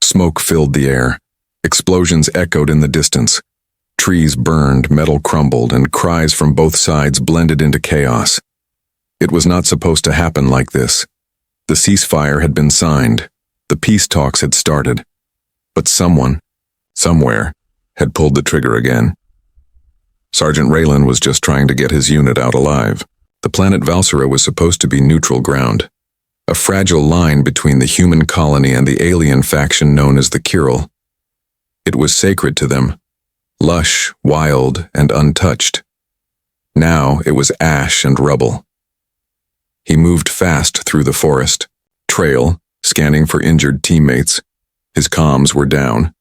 Smoke filled the air. Explosions echoed in the distance. Trees burned, metal crumbled, and cries from both sides blended into chaos. It was not supposed to happen like this. The ceasefire had been signed. The peace talks had started. But someone, somewhere, had pulled the trigger again. Sergeant Raylan was just trying to get his unit out alive. The planet Valsera was supposed to be neutral ground, a fragile line between the human colony and the alien faction known as the Kyril. It was sacred to them, lush, wild, and untouched. Now it was ash and rubble. He moved fast through the forest, trail, scanning for injured teammates. His comms were down.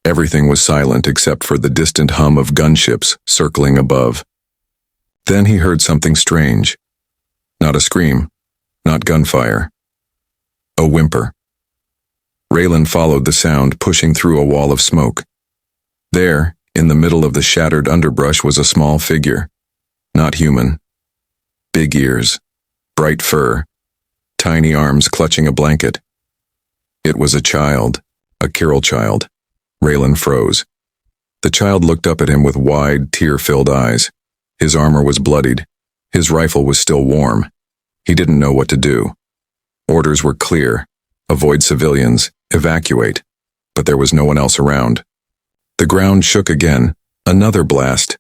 Everything was silent except for the distant hum of gunships circling above. Then he heard something strange. Not a scream, not gunfire. A whimper. Raylan followed the sound, pushing through a wall of smoke. There, in the middle of the shattered underbrush, was a small figure. Not human. Big ears, bright fur, tiny arms clutching a blanket. It was a child, a Kyril child. Raylan froze. The child looked up at him with wide, tear-filled eyes. His armor was bloodied. His rifle was still warm. He didn't know what to do. Orders were clear. Avoid civilians, evacuate. But there was no one else around. The ground shook again. Another blast.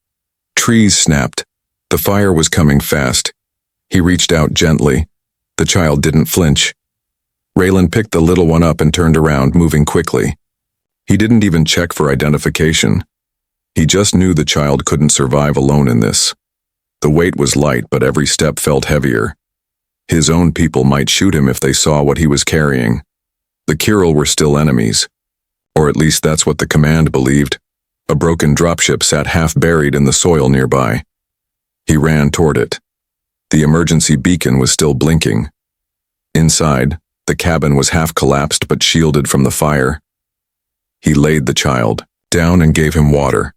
Trees snapped. The fire was coming fast. He reached out gently. The child didn't flinch. Raylan picked the little one up and turned around, moving quickly. He didn't even check for identification. He just knew the child couldn't survive alone in this. The weight was light, but every step felt heavier. His own people might shoot him if they saw what he was carrying. The Kyril were still enemies. Or at least that's what the command believed. A broken dropship sat half buried in the soil nearby. He ran toward it. The emergency beacon was still blinking. Inside, the cabin was half collapsed but shielded from the fire. He laid the child down and gave him water.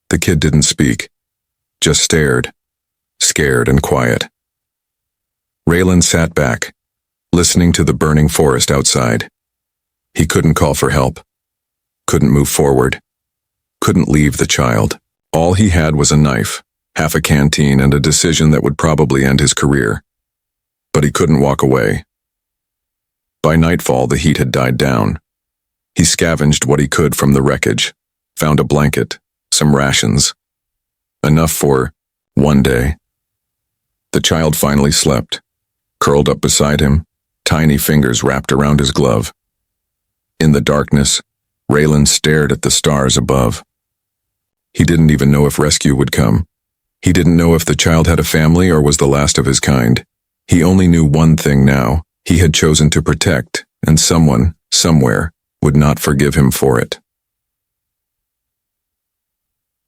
The kid didn't speak, just stared, scared and quiet. Raylan sat back, listening to the burning forest outside. He couldn't call for help, couldn't move forward, couldn't leave the child. All he had was a knife, half a canteen, and a decision that would probably end his career. But he couldn't walk away. By nightfall, the heat had died down. He scavenged what he could from the wreckage, found a blanket, some rations. Enough for one day. The child finally slept, curled up beside him, tiny fingers wrapped around his glove. In the darkness, Raylan stared at the stars above. He didn't even know if rescue would come. He didn't know if the child had a family or was the last of his kind. He only knew one thing now. He had chosen to protect, and someone, somewhere, would not forgive him for it.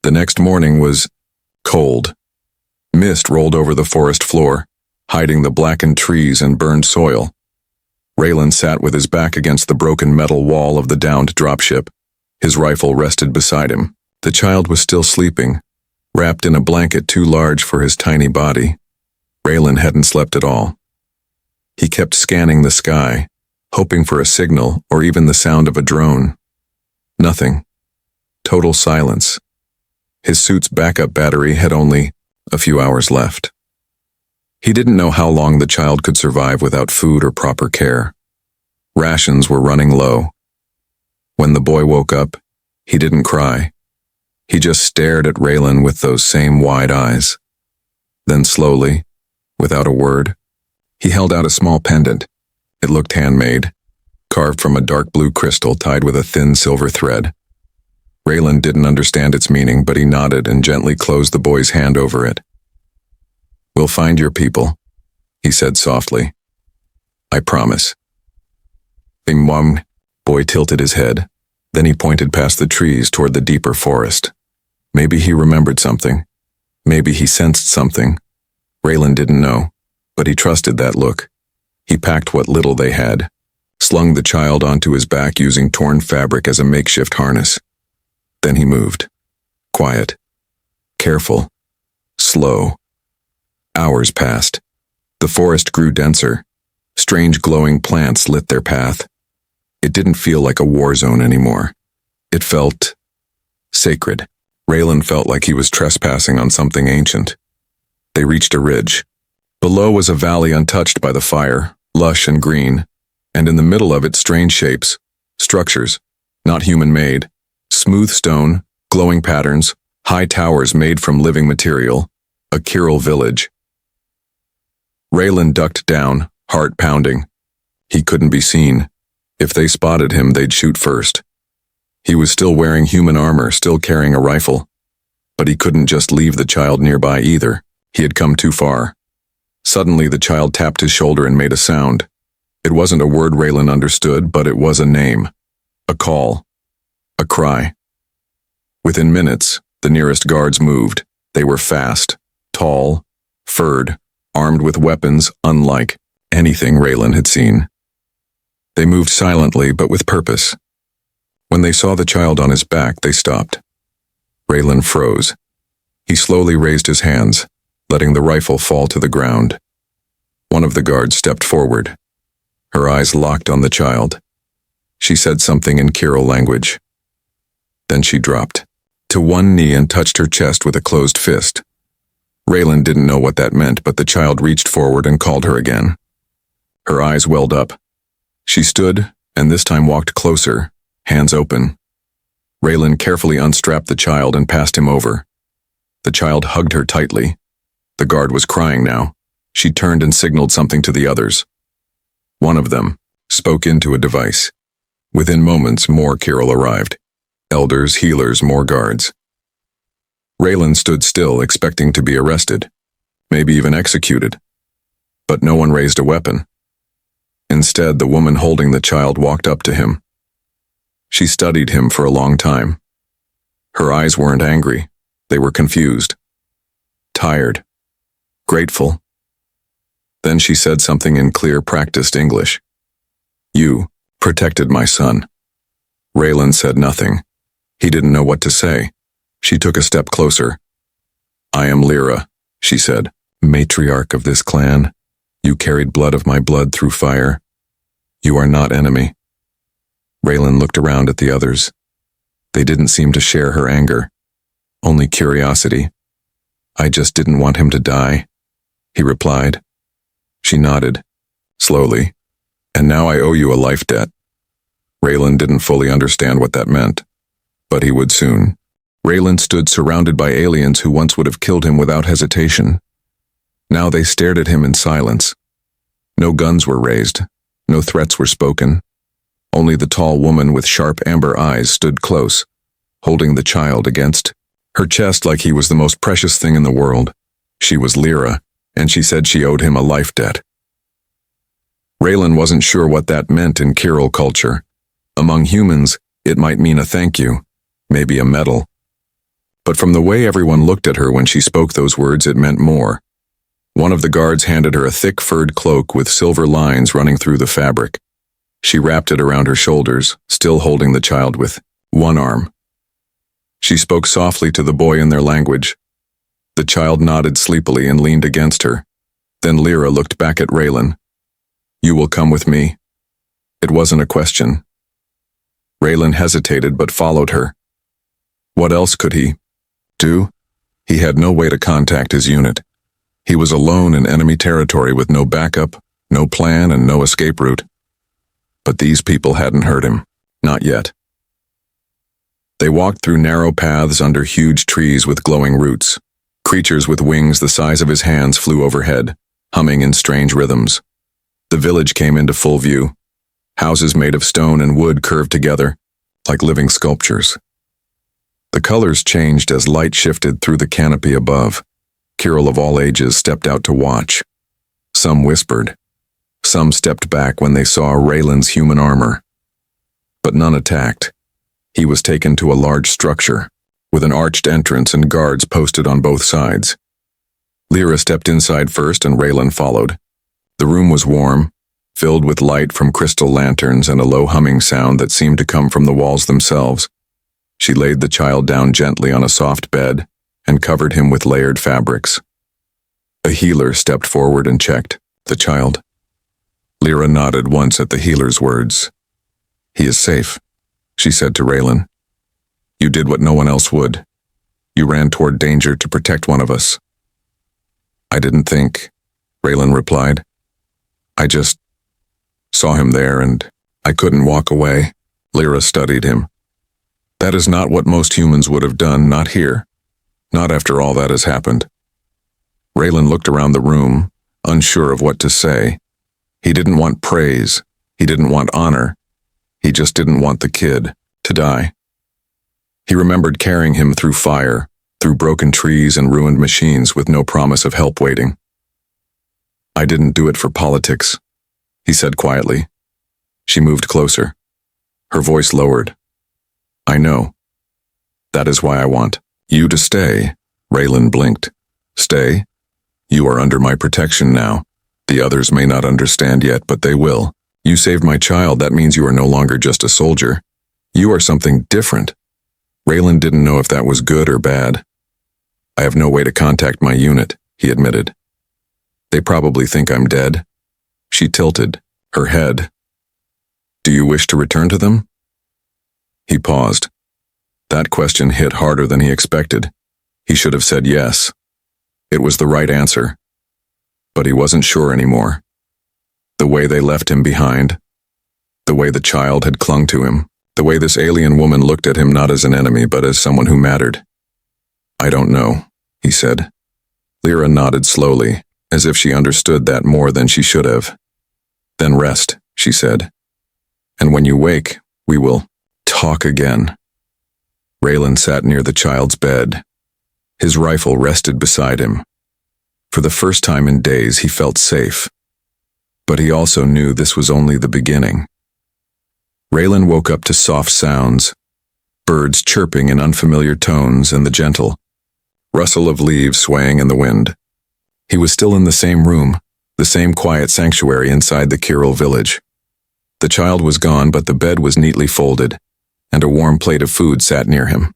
The next morning was cold. Mist rolled over the forest floor, hiding the blackened trees and burned soil. Raylan sat with his back against the broken metal wall of the downed dropship. His rifle rested beside him. The child was still sleeping, wrapped in a blanket too large for his tiny body. Raylan hadn't slept at all. He kept scanning the sky, hoping for a signal or even the sound of a drone. Nothing. Total silence. His suit's backup battery had only a few hours left. He didn't know how long the child could survive without food or proper care. Rations were running low. When the boy woke up, he didn't cry. He just stared at Raylan with those same wide eyes. Then slowly, without a word, he held out a small pendant. It looked handmade, carved from a dark blue crystal tied with a thin silver thread. Raylan didn't understand its meaning, but he nodded and gently closed the boy's hand over it. "We'll find your people," he said softly. "I promise." The boy tilted his head. Then he pointed past the trees toward the deeper forest. Maybe he remembered something. Maybe he sensed something. Raylan didn't know, but he trusted that look. He packed what little they had, slung the child onto his back using torn fabric as a makeshift harness. Then he moved. Quiet. Careful. Slow. Hours passed. The forest grew denser. Strange glowing plants lit their path. It didn't feel like a war zone anymore. It felt sacred. Raylan felt like he was trespassing on something ancient. They reached a ridge. Below was a valley untouched by the fire, lush and green, and in the middle of it strange shapes, structures, not human-made, smooth stone, glowing patterns, high towers made from living material, a Kyril village. Raylan ducked down, heart pounding. He couldn't be seen. If they spotted him, they'd shoot first. He was still wearing human armor, still carrying a rifle. But he couldn't just leave the child nearby either. He had come too far. Suddenly, the child tapped his shoulder and made a sound. It wasn't a word Raylan understood, but it was a name. A call. A cry. Within minutes, the nearest guards moved. They were fast, tall, furred, armed with weapons unlike anything Raylan had seen. They moved silently, but with purpose. When they saw the child on his back, they stopped. Raylan froze. He slowly raised his hands, letting the rifle fall to the ground. One of the guards stepped forward. Her eyes locked on the child. She said something in Kyril language. Then she dropped to one knee and touched her chest with a closed fist. Raylan didn't know what that meant, but the child reached forward and called her again. Her eyes welled up. She stood, and this time walked closer, hands open. Raylan carefully unstrapped the child and passed him over. The child hugged her tightly. The guard was crying now. She turned and signaled something to the others. One of them spoke into a device. Within moments, more Kyril arrived. Elders, healers, more guards. Raylan stood still, expecting to be arrested, maybe even executed. But no one raised a weapon. Instead, the woman holding the child walked up to him. She studied him for a long time. Her eyes weren't angry. They were confused. Tired. Grateful. Then she said something in clear, practiced English. "You protected my son." Raylan said nothing. He didn't know what to say. She took a step closer. "I am Lyra," she said, "matriarch of this clan. You carried blood of my blood through fire. You are not enemy." Raylan looked around at the others. They didn't seem to share her anger. Only curiosity. "I just didn't want him to die," he replied. She nodded, slowly. "And now I owe you a life debt." Raylan didn't fully understand what that meant, but he would soon. Raylan stood surrounded by aliens who once would have killed him without hesitation. Now they stared at him in silence. No guns were raised, no threats were spoken. Only the tall woman with sharp amber eyes stood close, holding the child against her chest like he was the most precious thing in the world. She was Lyra, and she said she owed him a life debt. Raylan wasn't sure what that meant in Kyril culture. Among humans, it might mean a thank you, maybe a medal. But from the way everyone looked at her when she spoke those words, it meant more. One of the guards handed her a thick furred cloak with silver lines running through the fabric. She wrapped it around her shoulders, still holding the child with one arm. She spoke softly to the boy in their language. The child nodded sleepily and leaned against her. Then Lyra looked back at Raylan. "You will come with me." It wasn't a question. Raylan hesitated but followed her. What else could he do? He had no way to contact his unit. He was alone in enemy territory with no backup, no plan, and no escape route. But these people hadn't hurt him. Not yet. They walked through narrow paths under huge trees with glowing roots. Creatures with wings the size of his hands flew overhead, humming in strange rhythms. The village came into full view. Houses made of stone and wood curved together, like living sculptures. The colors changed as light shifted through the canopy above. Kyril of all ages stepped out to watch. Some whispered. Some stepped back when they saw Raylan's human armor. But none attacked. He was taken to a large structure, with an arched entrance and guards posted on both sides. Lyra stepped inside first and Raylan followed. The room was warm, filled with light from crystal lanterns and a low humming sound that seemed to come from the walls themselves. She laid the child down gently on a soft bed and covered him with layered fabrics. A healer stepped forward and checked the child. Lyra nodded once at the healer's words. He is safe, she said to Raylan. You did what no one else would. You ran toward danger to protect one of us. I didn't think, Raylan replied. I just saw him there and I couldn't walk away. Lyra studied him. That is not what most humans would have done, not here. Not after all that has happened. Raylan looked around the room, unsure of what to say. He didn't want praise. He didn't want honor. He just didn't want the kid to die. He remembered carrying him through fire, through broken trees and ruined machines with no promise of help waiting. I didn't do it for politics, he said quietly. She moved closer. Her voice lowered. I know. That is why I want you to stay. Raylan blinked. Stay? You are under my protection now. The others may not understand yet, but they will. You saved my child. That means you are no longer just a soldier. You are something different. Raylan didn't know if that was good or bad. I have no way to contact my unit, he admitted. They probably think I'm dead. She tilted, her head. Do you wish to return to them? He paused. That question hit harder than he expected. He should have said yes. It was the right answer. But he wasn't sure anymore. The way they left him behind, the way the child had clung to him, the way this alien woman looked at him not as an enemy but as someone who mattered. I don't know, he said. Lyra nodded slowly, as if she understood that more than she should have. Then rest, she said. And when you wake, we will talk again. Raylan sat near the child's bed. His rifle rested beside him. For the first time in days, he felt safe. But he also knew this was only the beginning. Raylan woke up to soft sounds, birds chirping in unfamiliar tones and the gentle rustle of leaves swaying in the wind. He was still in the same room, the same quiet sanctuary inside the Kirill village. The child was gone, but the bed was neatly folded, and a warm plate of food sat near him.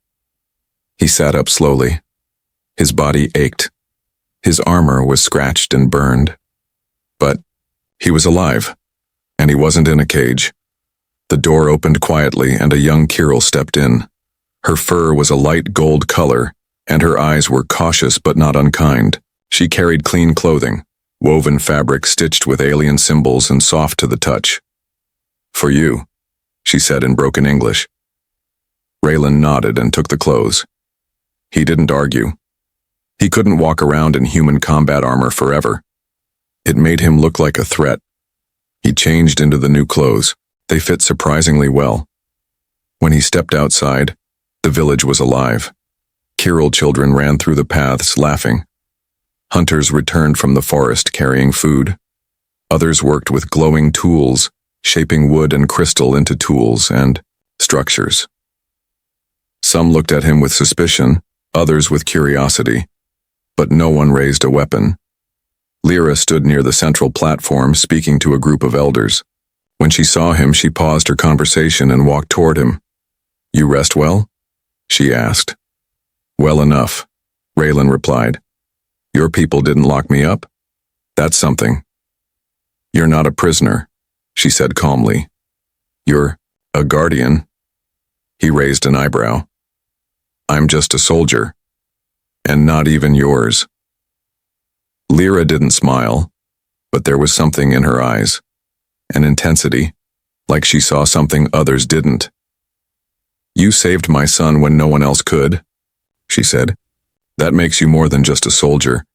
He sat up slowly. His body ached. His armor was scratched and burned. But he was alive, and he wasn't in a cage. The door opened quietly, and a young Kirill stepped in. Her fur was a light gold color, and her eyes were cautious but not unkind. She carried clean clothing, woven fabric stitched with alien symbols and soft to the touch. For you, she said in broken English. Raylan nodded and took the clothes. He didn't argue. He couldn't walk around in human combat armor forever. It made him look like a threat. He changed into the new clothes. They fit surprisingly well. When he stepped outside, the village was alive. Kirill children ran through the paths, laughing. Hunters returned from the forest carrying food. Others worked with glowing tools, shaping wood and crystal into tools and structures. Some looked at him with suspicion, others with curiosity, but no one raised a weapon. Lyra stood near the central platform, speaking to a group of elders. When she saw him, she paused her conversation and walked toward him. You rest well? She asked. Well enough, Raylan replied. Your people didn't lock me up? That's something. You're not a prisoner, she said calmly. You're a guardian. He raised an eyebrow. I'm just a soldier, and not even yours. Lyra didn't smile, but there was something in her eyes, an intensity, like she saw something others didn't. You saved my son when no one else could, she said. That makes you more than just a soldier.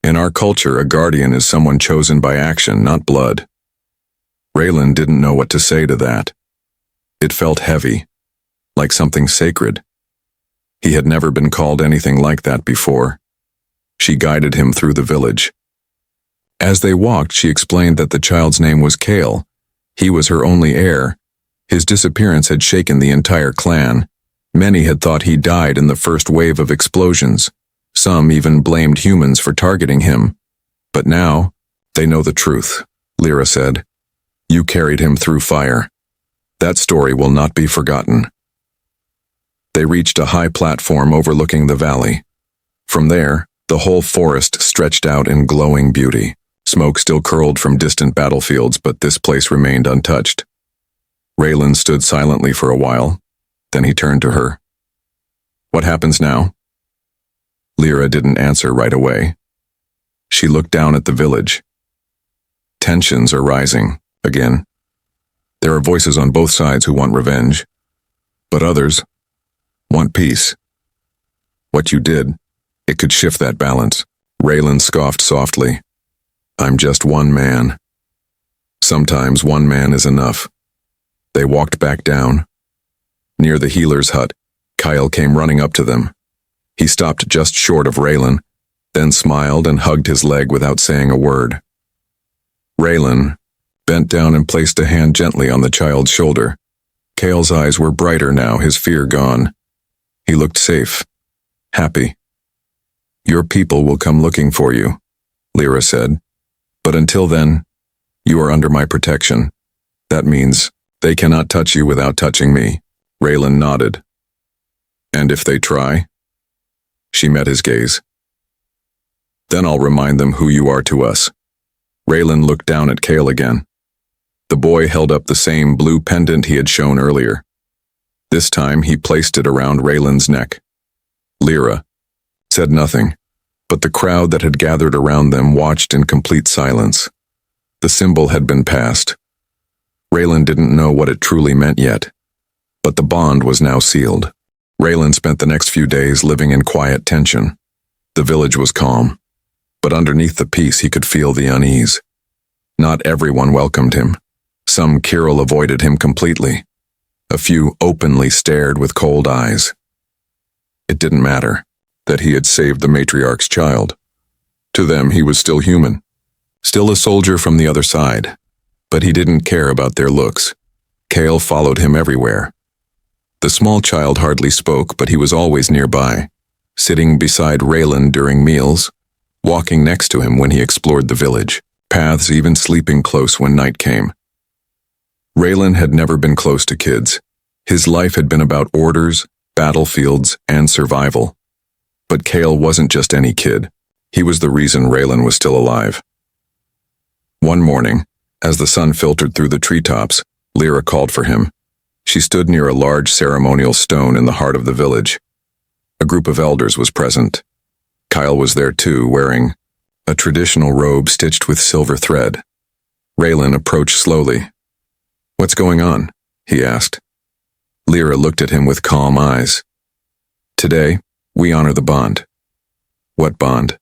In our culture, a guardian is someone chosen by action, not blood. Raylan didn't know what to say to that. It felt heavy, like something sacred. He had never been called anything like that before. She guided him through the village. As they walked, she explained that the child's name was Kale. He was her only heir. His disappearance had shaken the entire clan. Many had thought he died in the first wave of explosions. Some even blamed humans for targeting him. But now, they know the truth, Lyra said. You carried him through fire. That story will not be forgotten. They reached a high platform overlooking the valley. From there, the whole forest stretched out in glowing beauty. Smoke still curled from distant battlefields, but this place remained untouched. Raylan stood silently for a while. Then he turned to her. What happens now? Lyra didn't answer right away. She looked down at the village. Tensions are rising, again. There are voices on both sides who want revenge, but others want peace. What you did, it could shift that balance. Raylan scoffed softly. I'm just one man. Sometimes one man is enough. They walked back down. Near the healer's hut, Kyle came running up to them. He stopped just short of Raylan, then smiled and hugged his leg without saying a word. Raylan bent down and placed a hand gently on the child's shoulder. Kale's eyes were brighter now, his fear gone. He looked safe, happy. Your people will come looking for you, Lyra said. But until then, you are under my protection. That means they cannot touch you without touching me. Raylan nodded. And if they try? She met his gaze. Then I'll remind them who you are to us. Raylan looked down at Kale again. The boy held up the same blue pendant he had shown earlier. This time he placed it around Raylan's neck. Lyra said nothing, but the crowd that had gathered around them watched in complete silence. The symbol had been passed. Raylan didn't know what it truly meant yet, but the bond was now sealed. Raylan spent the next few days living in quiet tension. The village was calm, but underneath the peace he could feel the unease. Not everyone welcomed him. Some Kirill avoided him completely. A few openly stared with cold eyes. It didn't matter that he had saved the matriarch's child. To them he was still human, still a soldier from the other side, but he didn't care about their looks. Kale followed him everywhere. The small child hardly spoke, but he was always nearby, sitting beside Raylan during meals, walking next to him when he explored the village, paths even sleeping close when night came. Raylan had never been close to kids. His life had been about orders, battlefields, and survival. But Kale wasn't just any kid. He was the reason Raylan was still alive. One morning, as the sun filtered through the treetops, Lyra called for him. She stood near a large ceremonial stone in the heart of the village. A group of elders was present. Kyle was there too, wearing a traditional robe stitched with silver thread. Raylan approached slowly. What's going on? He asked. Lyra looked at him with calm eyes. Today, we honor the bond. What bond?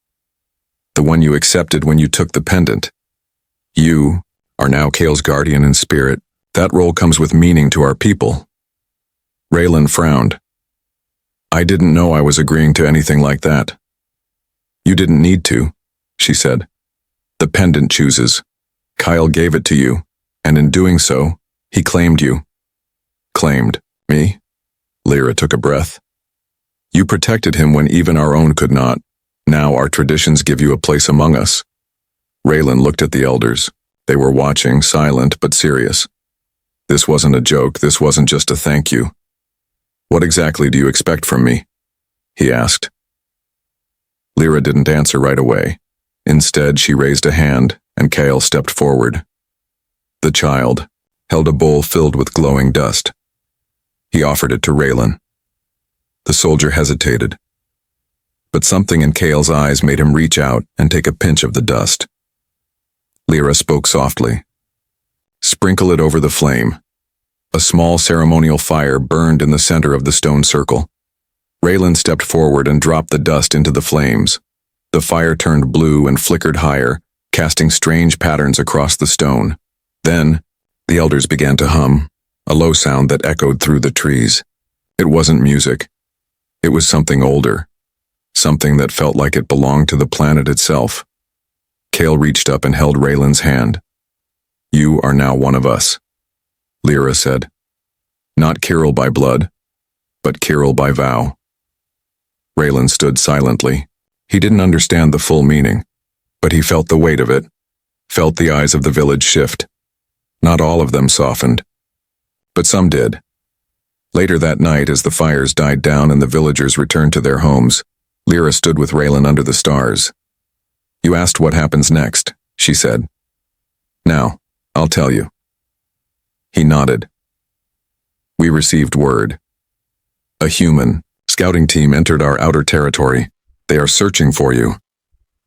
The one you accepted when you took the pendant. You are now Kale's guardian in spirit. That role comes with meaning to our people. Raylan frowned. I didn't know I was agreeing to anything like that. You didn't need to, she said. The pendant chooses. Kyle gave it to you, and in doing so, he claimed you. Claimed me? Lyra took a breath. You protected him when even our own could not. Now our traditions give you a place among us. Raylan looked at the elders. They were watching, silent but serious. This wasn't a joke, this wasn't just a thank you. What exactly do you expect from me? He asked. Lyra didn't answer right away. Instead, she raised a hand, and Kale stepped forward. The child held a bowl filled with glowing dust. He offered it to Raylan. The soldier hesitated, but something in Kale's eyes made him reach out and take a pinch of the dust. Lyra spoke softly. Sprinkle it over the flame. A small ceremonial fire burned in the center of the stone circle. Raylan stepped forward and dropped the dust into the flames. The fire turned blue and flickered higher, casting strange patterns across the stone. Then, the elders began to hum, a low sound that echoed through the trees. It wasn't music. It was something older, something that felt like it belonged to the planet itself. Kale reached up and held Raylan's hand. You are now one of us, Lyra said. Not Kirill by blood, but Kirill by vow. Raylan stood silently. He didn't understand the full meaning, but he felt the weight of it, felt the eyes of the village shift. Not all of them softened, but some did. Later that night, as the fires died down and the villagers returned to their homes, Lyra stood with Raylan under the stars. You asked what happens next, she said. Now, I'll tell you. He nodded. We received word. A human scouting team entered our outer territory. They are searching for you.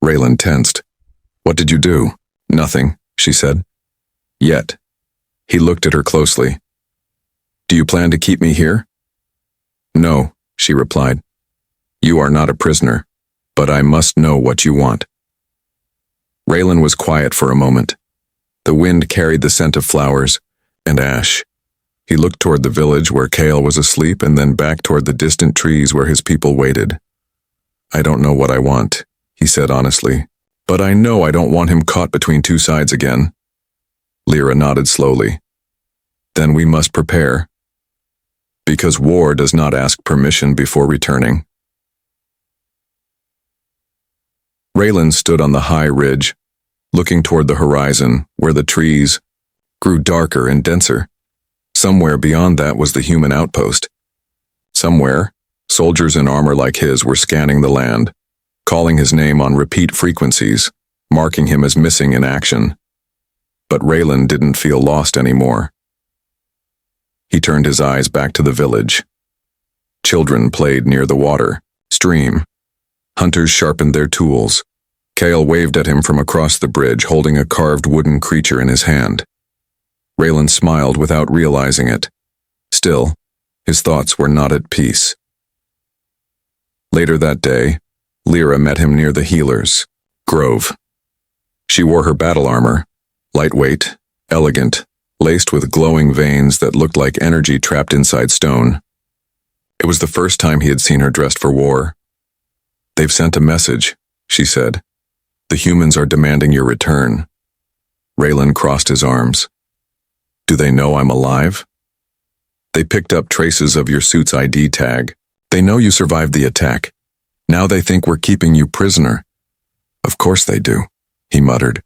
Raylan tensed. What did you do? Nothing, she said. Yet. He looked at her closely. Do you plan to keep me here? No, she replied. You are not a prisoner, but I must know what you want. Raylan was quiet for a moment. The wind carried the scent of flowers and ash. He looked toward the village where Kale was asleep and then back toward the distant trees where his people waited. I don't know what I want, he said honestly, but I know I don't want him caught between two sides again. Lyra nodded slowly. Then we must prepare. Because war does not ask permission before returning. Raylan stood on the high ridge, looking toward the horizon where the trees grew darker and denser. Somewhere beyond that was the human outpost. Somewhere, soldiers in armor like his were scanning the land, calling his name on repeat frequencies, marking him as missing in action. But Raylan didn't feel lost anymore. He turned his eyes back to the village. Children played near the water stream. Hunters sharpened their tools. Kale waved at him from across the bridge, holding a carved wooden creature in his hand. Raylan smiled without realizing it. Still, his thoughts were not at peace. Later that day, Lyra met him near the healer's grove. She wore her battle armor, lightweight, elegant, laced with glowing veins that looked like energy trapped inside stone. It was the first time he had seen her dressed for war. They've sent a message, she said. The humans are demanding your return. Raylan crossed his arms. Do they know I'm alive? They picked up traces of your suit's ID tag. They know you survived the attack. Now they think we're keeping you prisoner. Of course they do, he muttered.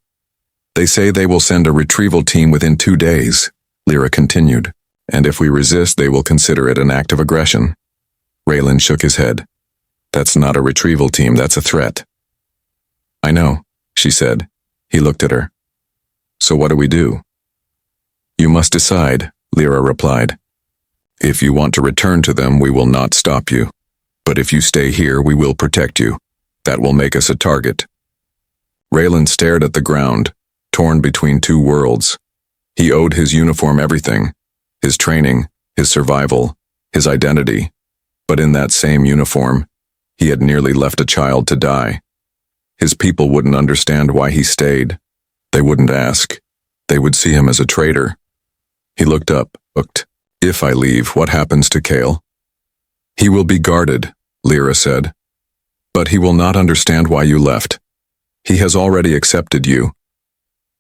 They say they will send a retrieval team within 2 days, Lyra continued, and if we resist they will consider it an act of aggression. Raylan shook his head. That's not a retrieval team, that's a threat. I know, she said. He looked at her. So what do we do? You must decide, Lyra replied. If you want to return to them, we will not stop you. But if you stay here, we will protect you. That will make us a target. Raylan stared at the ground, torn between two worlds. He owed his uniform everything, his training, his survival, his identity. But in that same uniform, he had nearly left a child to die. His people wouldn't understand why he stayed. They wouldn't ask. They would see him as a traitor. He looked up, hooked. If I leave, what happens to Kale? He will be guarded, Lyra said. But he will not understand why you left. He has already accepted you.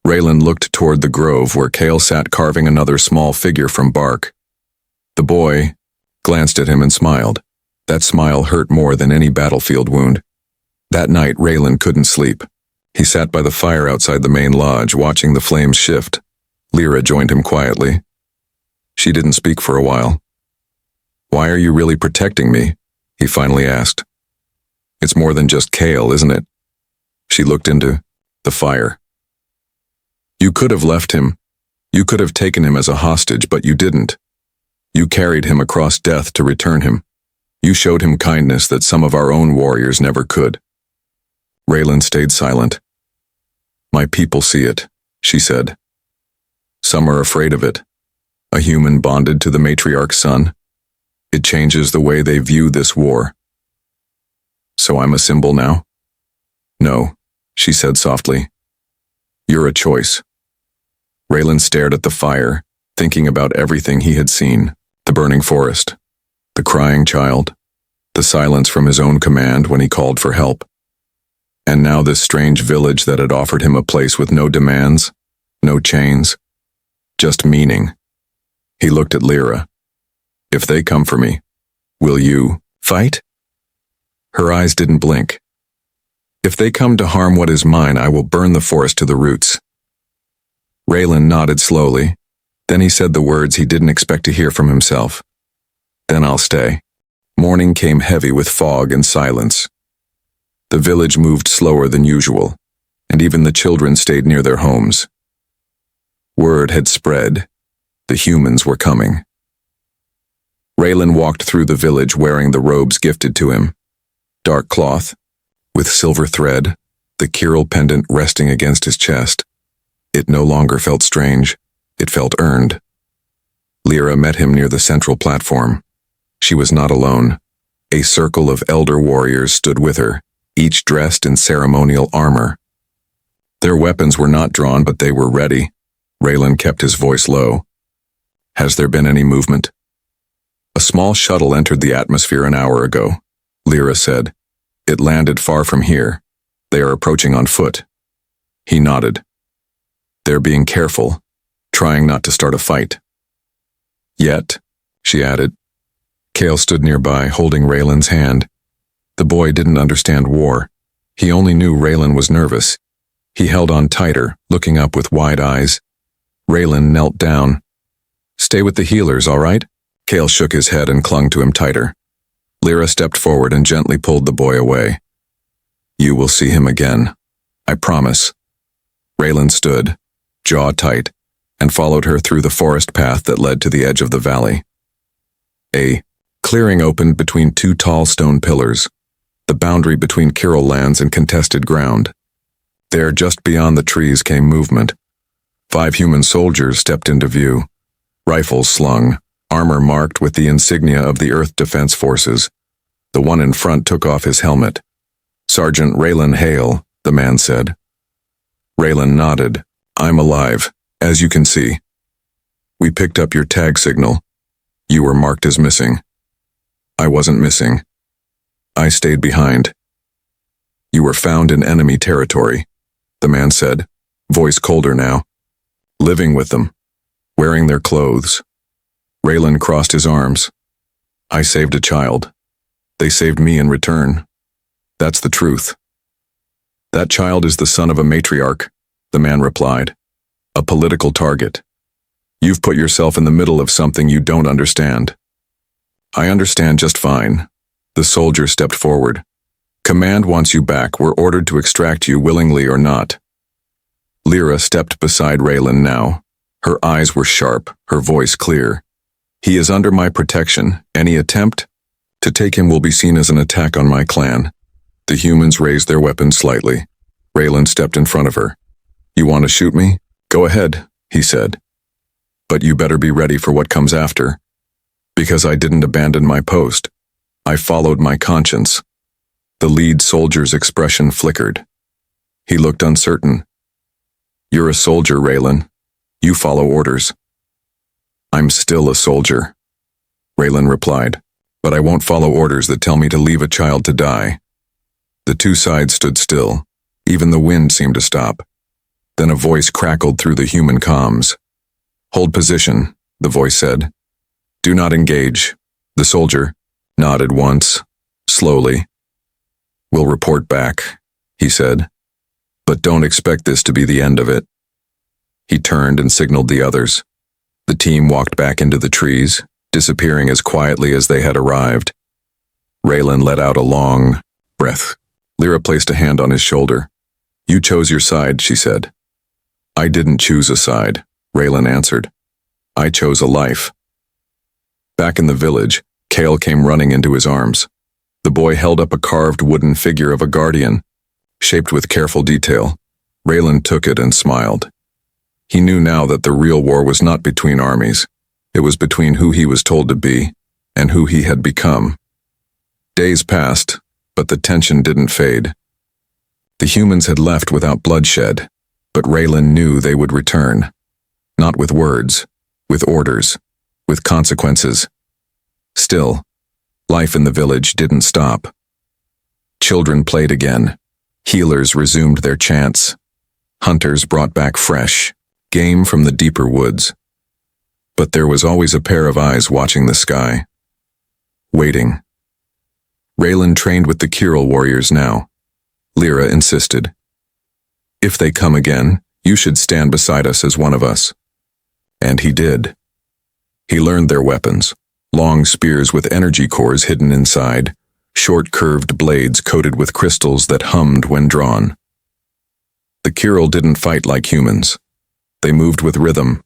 Raylan looked toward the grove where Kale sat carving another small figure from bark. The boy glanced at him and smiled. That smile hurt more than any battlefield wound. That night, Raylan couldn't sleep. He sat by the fire outside the main lodge, watching the flames shift. Lyra joined him quietly. She didn't speak for a while. Why are you really protecting me? He finally asked. It's more than just Kale, isn't it? She looked into the fire. You could have left him. You could have taken him as a hostage, but you didn't. You carried him across death to return him. You showed him kindness that some of our own warriors never could. Raylan stayed silent. My people see it, she said. Some are afraid of it. A human bonded to the matriarch's son. It changes the way they view this war. So I'm a symbol now? No, she said softly. You're a choice. Raylan stared at the fire, thinking about everything he had seen. The burning forest, the crying child, the silence from his own command when he called for help. And now this strange village that had offered him a place with no demands, no chains, just meaning. He looked at Lyra. If they come for me, will you fight? Her eyes didn't blink. If they come to harm what is mine, I will burn the forest to the roots. Raylan nodded slowly. Then he said the words he didn't expect to hear from himself. Then I'll stay. Morning came heavy with fog and silence. The village moved slower than usual, and even the children stayed near their homes. Word had spread. The humans were coming. Raylan walked through the village wearing the robes gifted to him. Dark cloth, with silver thread, the Kirill pendant resting against his chest. It no longer felt strange. It felt earned. Lyra met him near the central platform. She was not alone. A circle of elder warriors stood with her, each dressed in ceremonial armor. Their weapons were not drawn, but they were ready. Raylan kept his voice low. Has there been any movement? A small shuttle entered the atmosphere an hour ago, Lyra said. It landed far from here. They are approaching on foot. He nodded. They're being careful, trying not to start a fight. Yet, she added. Kale stood nearby, holding Raylan's hand. The boy didn't understand war. He only knew Raylan was nervous. He held on tighter, looking up with wide eyes. Raylan knelt down. Stay with the healers, all right? Kale shook his head and clung to him tighter. Lyra stepped forward and gently pulled the boy away. You will see him again. I promise. Raylan stood, jaw tight, and followed her through the forest path that led to the edge of the valley. A clearing opened between two tall stone pillars, the boundary between Kirill lands and contested ground. There, just beyond the trees, came movement. 5 human soldiers stepped into view, rifles slung, armor marked with the insignia of the Earth Defense Forces. The one in front took off his helmet. Sergeant Raylan Hale, the man said. Raylan nodded. I'm alive, as you can see. We picked up your tag signal. You were marked as missing. I wasn't missing. I stayed behind. You were found in enemy territory, the man said, voice colder now. Living with them, wearing their clothes. Raylan crossed his arms. I saved a child. They saved me in return. That's the truth. That child is the son of a matriarch, the man replied. A political target. You've put yourself in the middle of something you don't understand. I understand just fine. The soldier stepped forward. Command wants you back. We're ordered to extract you willingly or not. Lyra stepped beside Raylan now. Her eyes were sharp, her voice clear. He is under my protection. Any attempt to take him will be seen as an attack on my clan. The humans raised their weapons slightly. Raylan stepped in front of her. You want to shoot me? Go ahead, he said. But you better be ready for what comes after. Because I didn't abandon my post. I followed my conscience. The lead soldier's expression flickered. He looked uncertain. You're a soldier, Raylan. You follow orders. I'm still a soldier, Raylan replied, but I won't follow orders that tell me to leave a child to die. The two sides stood still. Even the wind seemed to stop. Then a voice crackled through the human comms. Hold position, the voice said. Do not engage. The soldier nodded once, slowly. We'll report back, he said. But don't expect this to be the end of it. He turned and signaled the others. The team walked back into the trees, disappearing as quietly as they had arrived. Raylan let out a long breath. Lyra placed a hand on his shoulder. You chose your side, she said. I didn't choose a side, Raylan answered. I chose a life. Back in the village, Kale came running into his arms. The boy held up a carved wooden figure of a guardian, shaped with careful detail. Raylan took it and smiled. He knew now that the real war was not between armies. It was between who he was told to be and who he had become. Days passed, but the tension didn't fade. The humans had left without bloodshed, but Raylan knew they would return. Not with words, with orders, with consequences. Still, life in the village didn't stop. Children played again. Healers resumed their chants. Hunters brought back fresh game from the deeper woods. But there was always a pair of eyes watching the sky. Waiting. Raylan trained with the Kirill warriors now. Lyra insisted. If they come again, you should stand beside us as one of us. And he did. He learned their weapons. Long spears with energy cores hidden inside, short curved blades coated with crystals that hummed when drawn. The Kirill didn't fight like humans. They moved with rhythm,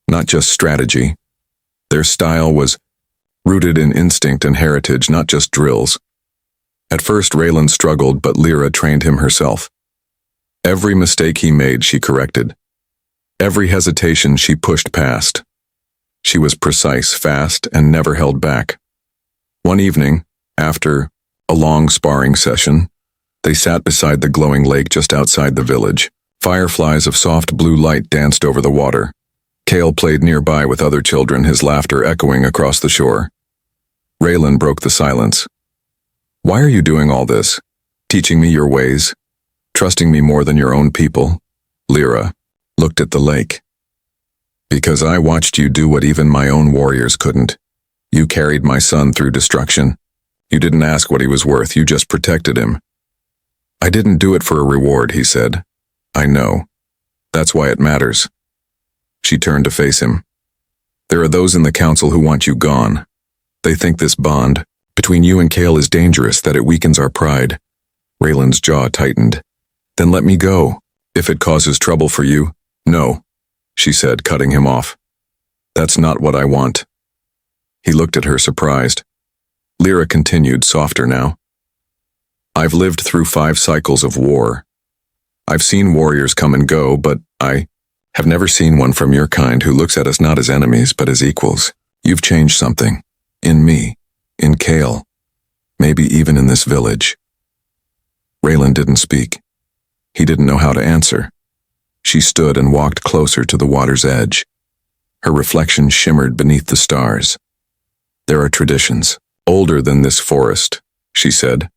not just strategy. Their style was rooted in instinct and heritage, not just drills. At first, Raylan struggled, but Lyra trained him herself. Every mistake he made, she corrected. Every hesitation, she pushed past. She was precise, fast, and never held back. One evening, after a long sparring session, they sat beside the glowing lake just outside the village. Fireflies of soft blue light danced over the water. Kale played nearby with other children, his laughter echoing across the shore. Raylan broke the silence. "Why are you doing all this? Teaching me your ways? Trusting me more than your own people?" Lyra looked at the lake. "Because I watched you do what even my own warriors couldn't. You carried my son through destruction. You didn't ask what he was worth, you just protected him." "I didn't do it for a reward," he said. "I know. That's why it matters." She turned to face him. "There are those in the council who want you gone. They think this bond between you and Kale is dangerous, that it weakens our pride." Raylan's jaw tightened. "Then let me go, if it causes trouble for you." "No," she said, cutting him off. "That's not what I want." He looked at her, surprised. Lyra continued, softer now. "I've lived through 5 cycles of war. I've seen warriors come and go, but I have never seen one from your kind who looks at us not as enemies, but as equals. You've changed something. In me. In Kale. Maybe even in this village." Raylan didn't speak. He didn't know how to answer. She stood and walked closer to the water's edge. Her reflection shimmered beneath the stars. "There are traditions, older than this forest," she said.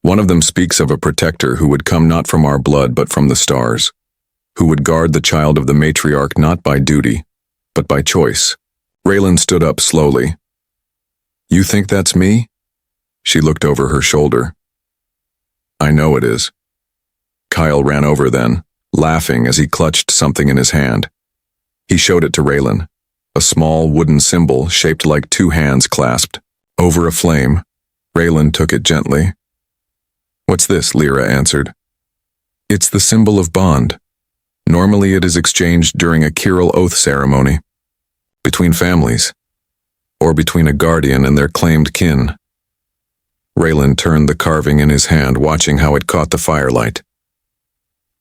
"One of them speaks of a protector who would come not from our blood but from the stars, who would guard the child of the matriarch not by duty, but by choice." Raylan stood up slowly. "You think that's me?" She looked over her shoulder. "I know it is." Kyle ran over then, laughing as he clutched something in his hand. He showed it to Raylan, a small wooden symbol shaped like 2 hands clasped over a flame. Raylan took it gently. "What's this?" Lyra answered. "It's the symbol of bond. Normally it is exchanged during a Kiral oath ceremony, between families, or between a guardian and their claimed kin." Raylan turned the carving in his hand, watching how it caught the firelight.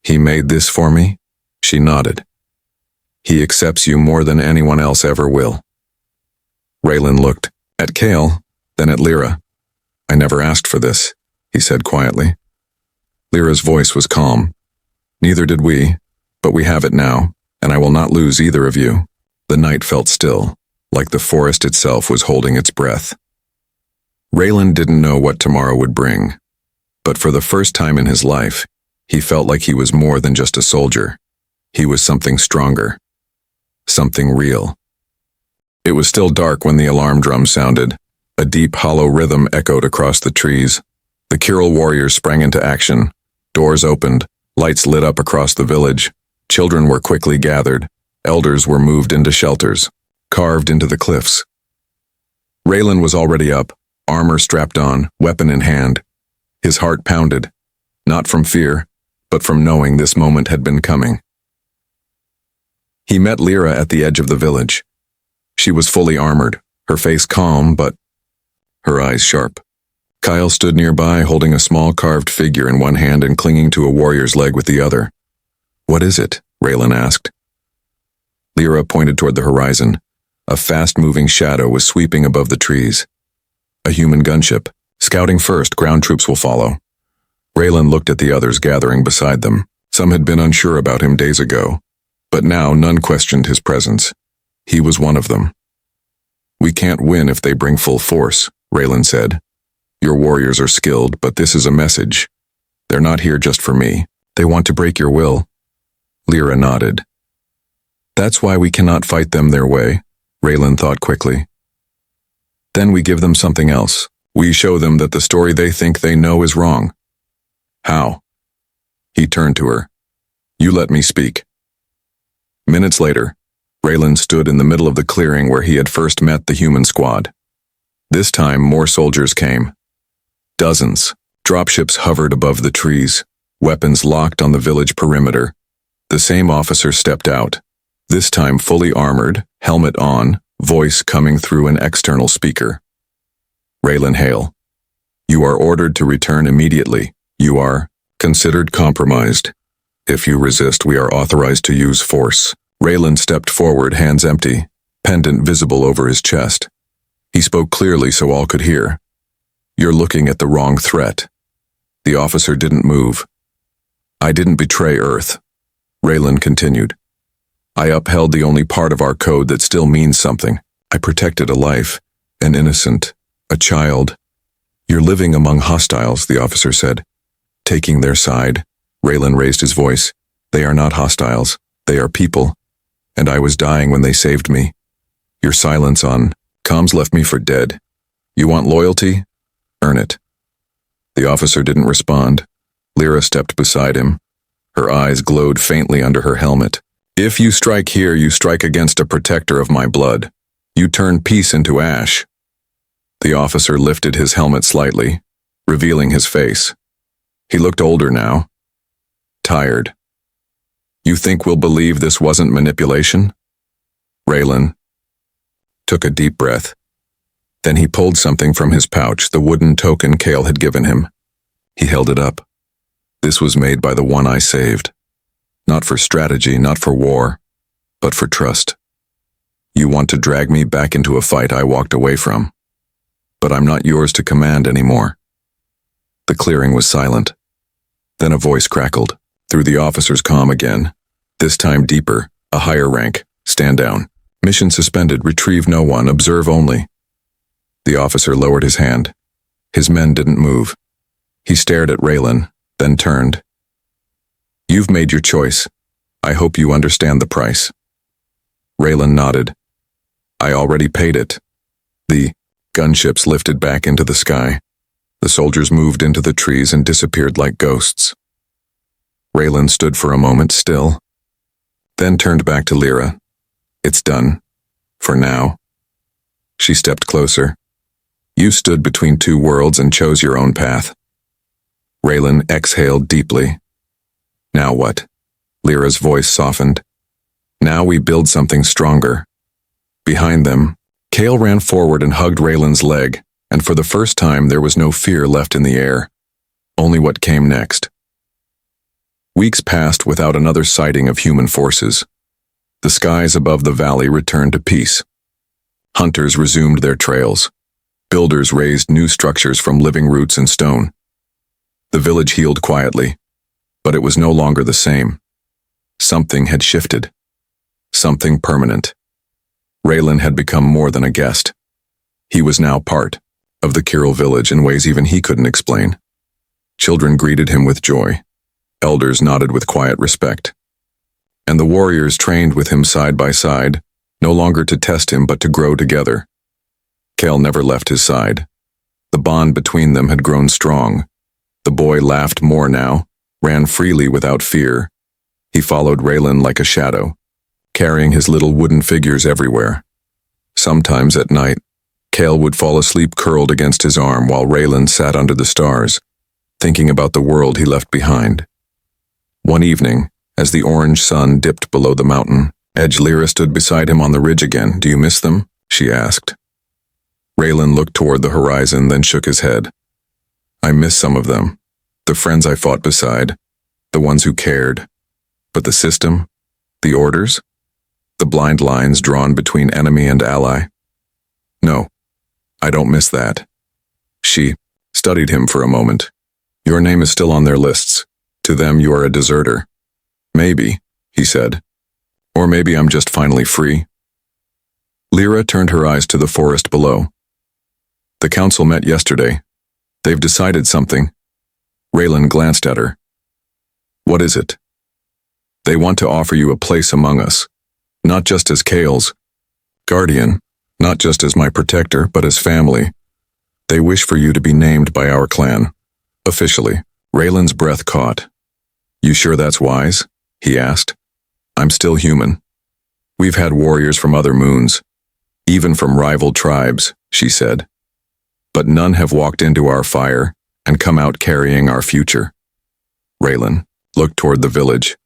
"He made this for me?" She nodded. "He accepts you more than anyone else ever will." Raylan looked at Kale, then at Lyra. "I never asked for this," he said quietly. Lyra's voice was calm. "Neither did we, but we have it now, and I will not lose either of you." The night felt still, like the forest itself was holding its breath. Raylan didn't know what tomorrow would bring, but for the first time in his life, he felt like he was more than just a soldier. He was something stronger. Something real. It was still dark when the alarm drum sounded. A deep, hollow rhythm echoed across the trees. The Kiral warriors sprang into action. Doors opened. Lights lit up across the village. Children were quickly gathered. Elders were moved into shelters, carved into the cliffs. Raylan was already up, armor strapped on, weapon in hand. His heart pounded, not from fear, but from knowing this moment had been coming. He met Lyra at the edge of the village. She was fully armored, her face calm, but her eyes sharp. Kyle stood nearby, holding a small carved figure in one hand and clinging to a warrior's leg with the other. "What is it?" Raylan asked. Lyra pointed toward the horizon. A fast-moving shadow was sweeping above the trees. "A human gunship. Scouting first, ground troops will follow." Raylan looked at the others gathering beside them. Some had been unsure about him days ago, but now none questioned his presence. He was one of them. "We can't win if they bring full force," Raylan said. "Your warriors are skilled, but this is a message. They're not here just for me. They want to break your will." Lyra nodded. "That's why we cannot fight them their way," Raylan thought quickly. "Then we give them something else. We show them that the story they think they know is wrong." "How?" He turned to her. "You let me speak." Minutes later, Raylan stood in the middle of the clearing where he had first met the human squad. This time, more soldiers came. Dozens. Dropships hovered above the trees, weapons locked on the village perimeter. The same officer stepped out, this time fully armored, helmet on, voice coming through an external speaker. Raylan Hale, you are ordered to return immediately. You are considered compromised. If you resist, we are authorized to use force. Raylan stepped forward, hands empty, pendant visible over his chest. He spoke clearly so all could hear. You're looking at the wrong threat. The officer didn't move. I didn't betray Earth. Raylan continued. I upheld the only part of our code that still means something. I protected a life, an innocent, a child. You're living among hostiles, the officer said. Taking their side. Raylan raised his voice. They are not hostiles. They are people. And I was dying when they saved me. Your silence on comms left me for dead. You want loyalty? Earn it. The officer didn't respond. Lyra stepped beside him. Her eyes glowed faintly under her helmet. If you strike here, you strike against a protector of my blood. You turn peace into ash. The officer lifted his helmet slightly, revealing his face. He looked older now. Tired. You think we'll believe this wasn't manipulation? Raylan took a deep breath. Then he pulled something from his pouch, the wooden token Kale had given him. He held it up. This was made by the one I saved. Not for strategy, not for war, but for trust. You want to drag me back into a fight I walked away from. But I'm not yours to command anymore. The clearing was silent. Then a voice crackled, through the officer's comm again. This time deeper, a higher rank. Stand down. Mission suspended, retrieve no one, observe only. The officer lowered his hand. His men didn't move. He stared at Raylan, then turned. You've made your choice. I hope you understand the price. Raylan nodded. I already paid it. The gunships lifted back into the sky. The soldiers moved into the trees and disappeared like ghosts. Raylan stood for a moment still, then turned back to Lyra. It's done. For now. She stepped closer. You stood between two worlds and chose your own path. Raylan exhaled deeply. Now what? Lyra's voice softened. Now we build something stronger. Behind them, Kale ran forward and hugged Raylan's leg, and for the first time there was no fear left in the air. Only what came next. Weeks passed without another sighting of human forces. The skies above the valley returned to peace. Hunters resumed their trails. Builders raised new structures from living roots and stone. The village healed quietly, but it was no longer the same. Something had shifted. Something permanent. Raylan had become more than a guest. He was now part of the Kirill village in ways even he couldn't explain. Children greeted him with joy. Elders nodded with quiet respect. And the warriors trained with him side by side, no longer to test him but to grow together. Kale never left his side. The bond between them had grown strong. The boy laughed more now, ran freely without fear. He followed Raylan like a shadow, carrying his little wooden figures everywhere. Sometimes at night, Kale would fall asleep curled against his arm while Raylan sat under the stars, thinking about the world he left behind. One evening, as the orange sun dipped below the mountain edge, Lyra stood beside him on the ridge again. Do you miss them? She asked. Raylan looked toward the horizon, then shook his head. I miss some of them. The friends I fought beside. The ones who cared. But the system? The orders? The blind lines drawn between enemy and ally? No, I don't miss that. She studied him for a moment. Your name is still on their lists. To them you are a deserter. Maybe, he said. Or maybe I'm just finally free. Lyra turned her eyes to the forest below. The council met yesterday. They've decided something. Raylan glanced at her. What is it? They want to offer you a place among us, not just as Kale's guardian, not just as my protector, but as family. They wish for you to be named by our clan, officially. Raylan's breath caught. You sure that's wise? He asked. I'm still human. We've had warriors from other moons, even from rival tribes, she said. But none have walked into our fire and come out carrying our future. Raylan looked toward the village.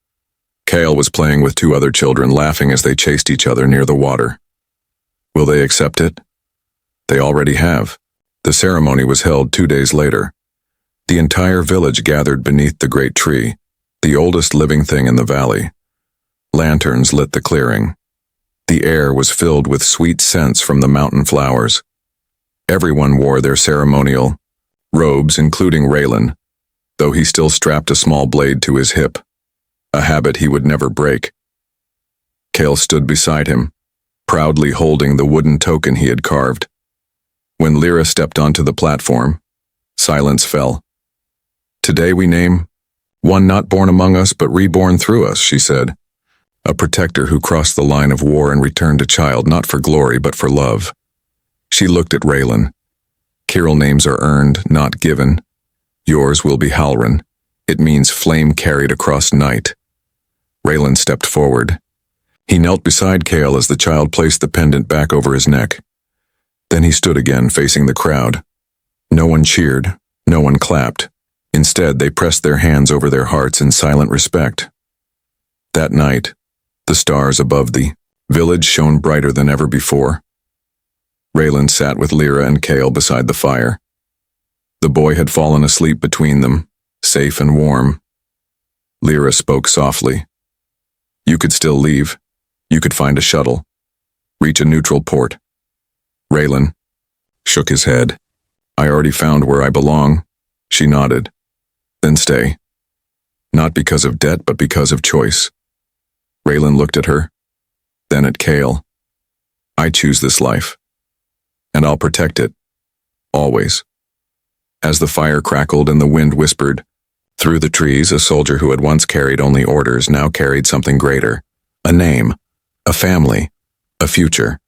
Kale was playing with two other children, laughing as they chased each other near the water. Will they accept it? They already have. The ceremony was held 2 days later. The entire village gathered beneath the great tree, the oldest living thing in the valley. Lanterns lit the clearing. The air was filled with sweet scents from the mountain flowers. Everyone wore their ceremonial robes, including Raylan, though he still strapped a small blade to his hip, a habit he would never break. Kale stood beside him, proudly holding the wooden token he had carved. When Lyra stepped onto the platform, silence fell. "Today we name one not born among us but reborn through us," she said. "A protector who crossed the line of war and returned a child not for glory but for love." She looked at Raylan. "Kirill names are earned, not given. Yours will be Halrin. It means flame carried across night." Raylan stepped forward. He knelt beside Kale as the child placed the pendant back over his neck. Then he stood again, facing the crowd. No one cheered, no one clapped. Instead, they pressed their hands over their hearts in silent respect. That night, the stars above the village shone brighter than ever before. Raylan sat with Lyra and Kale beside the fire. The boy had fallen asleep between them, safe and warm. Lyra spoke softly. "You could still leave. You could find a shuttle. Reach a neutral port." Raylan shook his head. "I already found where I belong." She nodded. "Then stay. Not because of debt, but because of choice." Raylan looked at her, then at Kale. "I choose this life. And I'll protect it. Always." As the fire crackled and the wind whispered, through the trees, a soldier who had once carried only orders now carried something greater. A name, a family, a future.